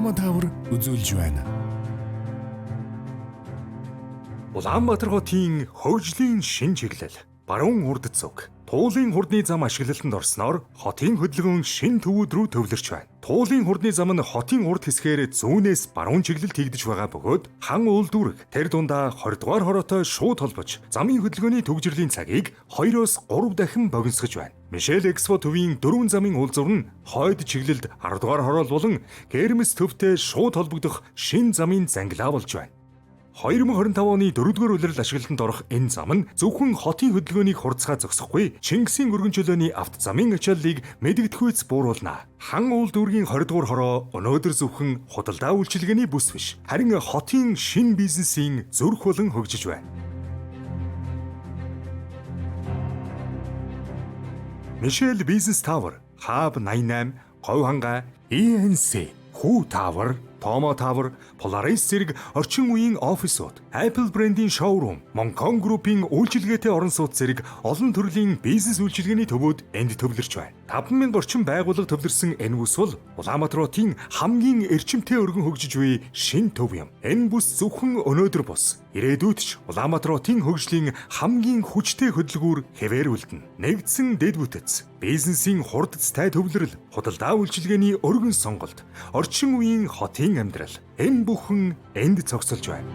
Тома Тавар үзүүлж байна. Улаанбаатар хотын хөгжлийн шин чиглэл баруун урд зүг Туулын хурдны зам ашиглалтанд орсноор хотын хөдөлгөөн шин төвүүд рүү төвлөрч байна. Туулын хурдны зам нь хотын урд хэсгээр зүүнээс баруун чиглэлд хийгдэж байгаа бөгөөд хан үйлдвэрэг тэр дундаа 20 дугаар хороотой шууд холбож замын хөдөлгөөний төгжрлийн цагийг 2-оос 3 дахин богиносгож байна. Мишель Экспо төвийн 4 замын уулзвар нь хойд чиглэлд 10 дугаар хороол болон Гермес төвтэй шууд холбогдох шин замын зангилаа болж байна. 2025 оны 4-р улирал ашиглалтанд орох энэ зам нь зөвхөн хотын хөдөлгөөнийг хурцгаа зогсохгүй, Чингисийн өргөн чөлөөний авто замын ачааллыг мэдэгдэхүйц бууруулна. Хан үйлдвэргийн 20-р хороо өнөөдөр зөвхөн худалдаа үйлчилгээний бүс биш, харин хотын шин бизнесийн зүрх болон хөгжиж байна. Мишель Бизнес Тавар, Хаб 88, Говь хангаа, ENC, Хүү Тавар, Тома Тавар, Polaris зэрэг орчин үеийн офисууд, Apple брендийн шоурум, Moncon Group-ийн үйлчилгээтэй орон сууц зэрэг олон төрлийн бизнес үйлчилгээний төвүүд энд төвлөрч байна. 5,000 орчим байгууллага төвлөрсөн энэ бүс бол Улаанбаатар хотын хамгийн эрчимтэй өргөн хөгжиж буй шин төв юм. Энэ бүс зөвхөн өнөөдөр бус. Ирээдүйд ч Улаанбаатар хотын хөгжлийн хамгийн хүчтэй хөдөлгүүр хэвээр үлдэнэ. Нэгдсэн дэд бүтэц, бизнесийн хурдцтай төвлөрөл, худалдаа үйлчилгээний өргөн сонголт, орчин үеийн хотын амьдрал энэ бүхэн энд цогцолж байна.